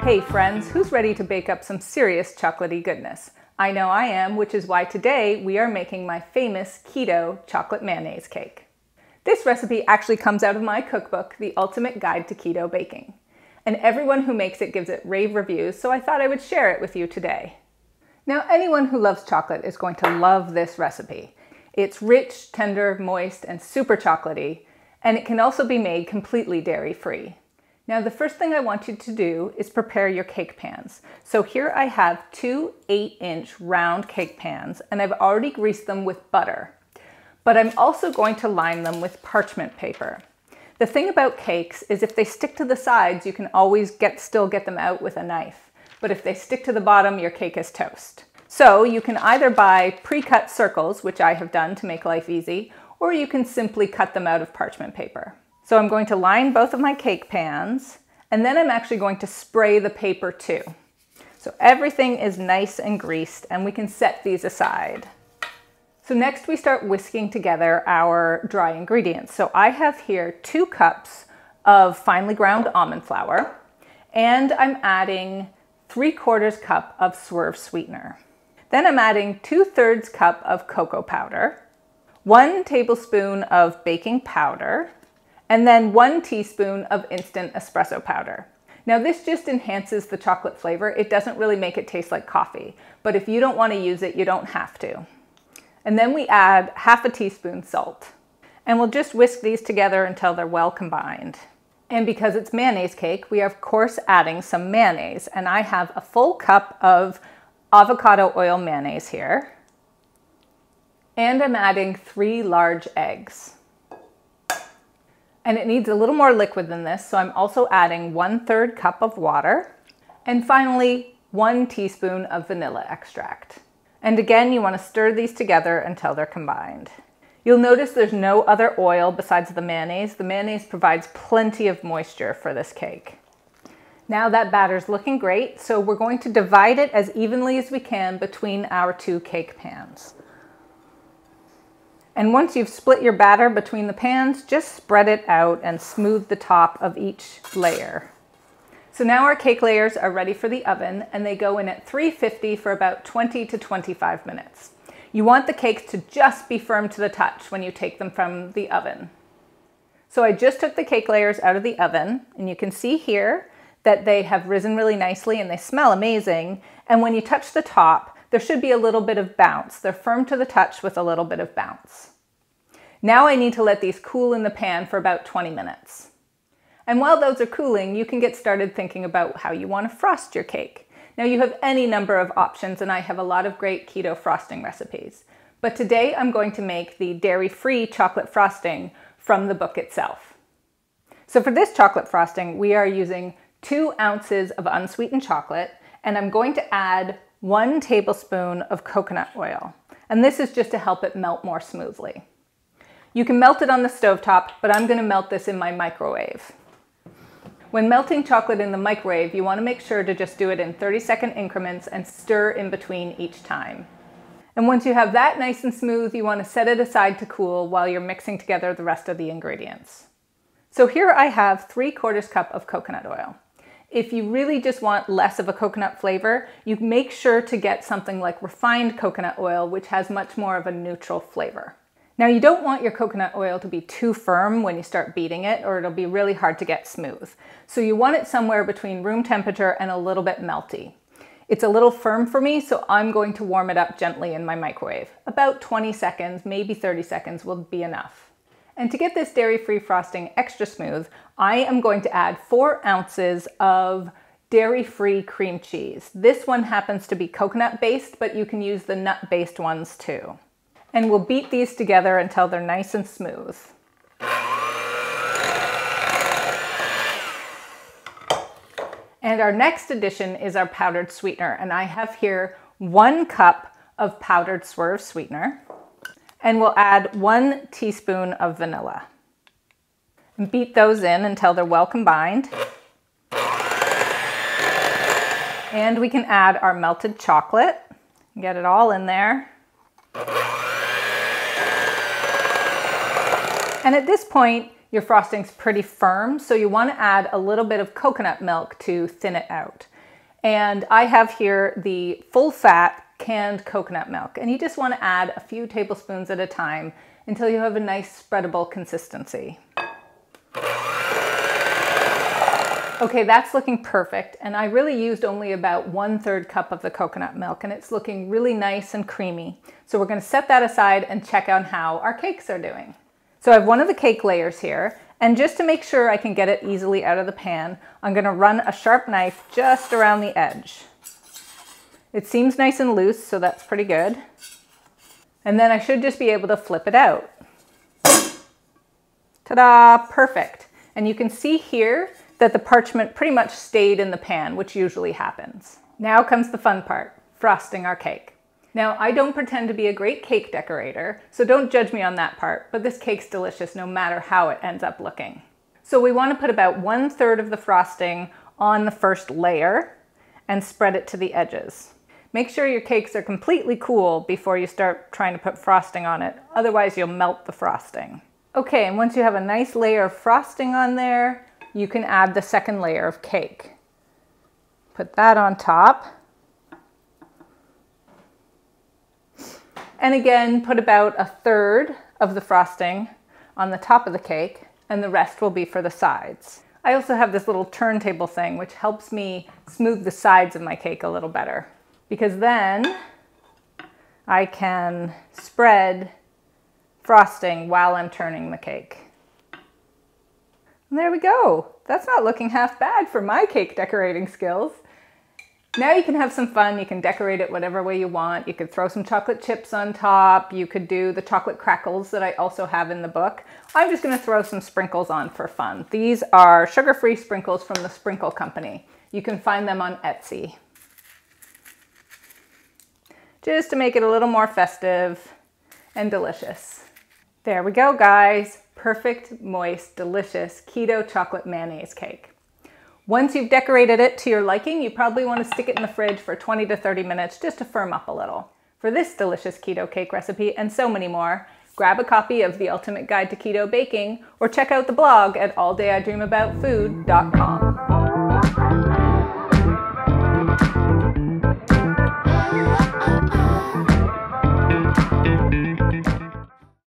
Hey friends, who's ready to bake up some serious chocolatey goodness? I know I am, which is why today we are making my famous keto chocolate mayonnaise cake. This recipe actually comes out of my cookbook, The Ultimate Guide to Keto Baking. And everyone who makes it gives it rave reviews, so I thought I would share it with you today. Now, anyone who loves chocolate is going to love this recipe. It's rich, tender, moist, and super chocolatey, and it can also be made completely dairy-free. Now, the first thing I want you to do is prepare your cake pans. So here I have two 8-inch round cake pans, and I've already greased them with butter. But I'm also going to line them with parchment paper. The thing about cakes is if they stick to the sides, you can always still get them out with a knife. But if they stick to the bottom, your cake is toast. So you can either buy pre-cut circles, which I have done to make life easy, or you can simply cut them out of parchment paper. So I'm going to line both of my cake pans, and then I'm actually going to spray the paper too. So everything is nice and greased, and we can set these aside. So next we start whisking together our dry ingredients. So I have here 2 cups of finely ground almond flour, and I'm adding 3/4 cup of swerve sweetener. Then I'm adding 2/3 cup of cocoa powder, 1 tablespoon of baking powder, and then 1 teaspoon of instant espresso powder. Now this just enhances the chocolate flavor. It doesn't really make it taste like coffee, but if you don't want to use it, you don't have to. And then we add 1/2 teaspoon salt. And we'll just whisk these together until they're well combined. And because it's mayonnaise cake, we are of course adding some mayonnaise, and I have a full cup of avocado oil mayonnaise here. And I'm adding 3 large eggs. And it needs a little more liquid than this, so I'm also adding 1/3 cup of water. And finally, 1 teaspoon of vanilla extract. And again, you want to stir these together until they're combined. You'll notice there's no other oil besides the mayonnaise. The mayonnaise provides plenty of moisture for this cake. Now that batter's looking great, so we're going to divide it as evenly as we can between our 2 cake pans. And once you've split your batter between the pans, just spread it out and smooth the top of each layer. So now our cake layers are ready for the oven, and they go in at 350 for about 20 to 25 minutes. You want the cakes to just be firm to the touch when you take them from the oven. So I just took the cake layers out of the oven, and you can see here that they have risen really nicely and they smell amazing. And when you touch the top, there should be a little bit of bounce. They're firm to the touch with a little bit of bounce. Now I need to let these cool in the pan for about 20 minutes. And while those are cooling, you can get started thinking about how you want to frost your cake. Now you have any number of options, and I have a lot of great keto frosting recipes. But today I'm going to make the dairy-free chocolate frosting from the book itself. So for this chocolate frosting, we are using 2 ounces of unsweetened chocolate, and I'm going to add 1 tablespoon of coconut oil. And this is just to help it melt more smoothly. You can melt it on the stovetop, but I'm going to melt this in my microwave. When melting chocolate in the microwave, you want to make sure to just do it in 30-second increments and stir in between each time. And once you have that nice and smooth, you want to set it aside to cool while you're mixing together the rest of the ingredients. So here I have 3/4 cup of coconut oil. If you really just want less of a coconut flavor, you make sure to get something like refined coconut oil, which has much more of a neutral flavor. Now you don't want your coconut oil to be too firm when you start beating it, or it'll be really hard to get smooth. So you want it somewhere between room temperature and a little bit melty. It's a little firm for me, so I'm going to warm it up gently in my microwave. About 20 seconds, maybe 30 seconds will be enough. And to get this dairy-free frosting extra smooth, I am going to add 4 ounces of dairy-free cream cheese. This one happens to be coconut-based, but you can use the nut-based ones too. And we'll beat these together until they're nice and smooth. And our next addition is our powdered sweetener, and I have here 1 cup of powdered swerve sweetener. And we'll add 1 teaspoon of vanilla. And beat those in until they're well combined. And we can add our melted chocolate. Get it all in there. And at this point, Your frosting's pretty firm, so you want to add a little bit of coconut milk to thin it out. And I have here the full fat canned coconut milk, and you just want to add a few tablespoons at a time until you have a nice spreadable consistency. Okay, that's looking perfect, and I really used only about 1/3 cup of the coconut milk, and it's looking really nice and creamy. So we're going to set that aside and check out how our cakes are doing. So I have one of the cake layers here, and just to make sure I can get it easily out of the pan, I'm going to run a sharp knife just around the edge. It seems nice and loose, so that's pretty good. And then I should just be able to flip it out. Ta-da! Perfect. And you can see here that the parchment pretty much stayed in the pan, which usually happens. Now comes the fun part, frosting our cake. Now, I don't pretend to be a great cake decorator, so don't judge me on that part, but this cake's delicious no matter how it ends up looking. So we want to put about 1/3 of the frosting on the first layer and spread it to the edges. Make sure your cakes are completely cool before you start trying to put frosting on it, otherwise you'll melt the frosting. Okay, and once you have a nice layer of frosting on there, you can add the second layer of cake. Put that on top. And again, put about 1/3 of the frosting on the top of the cake, and the rest will be for the sides. I also have this little turntable thing which helps me smooth the sides of my cake a little better, because then I can spread frosting while I'm turning the cake. And there we go. That's not looking half bad for my cake decorating skills. Now you can have some fun. You can decorate it whatever way you want. You could throw some chocolate chips on top. You could do the chocolate crackles that I also have in the book. I'm just going to throw some sprinkles on for fun. These are sugar-free sprinkles from the Sprinkle Company. You can find them on Etsy. Just to make it a little more festive and delicious. There we go, guys. Perfect, moist, delicious keto chocolate mayonnaise cake. Once you've decorated it to your liking, you probably want to stick it in the fridge for 20 to 30 minutes just to firm up a little. For this delicious keto cake recipe and so many more, grab a copy of The Ultimate Guide to Keto Baking or check out the blog at alldayidreamaboutfood.com.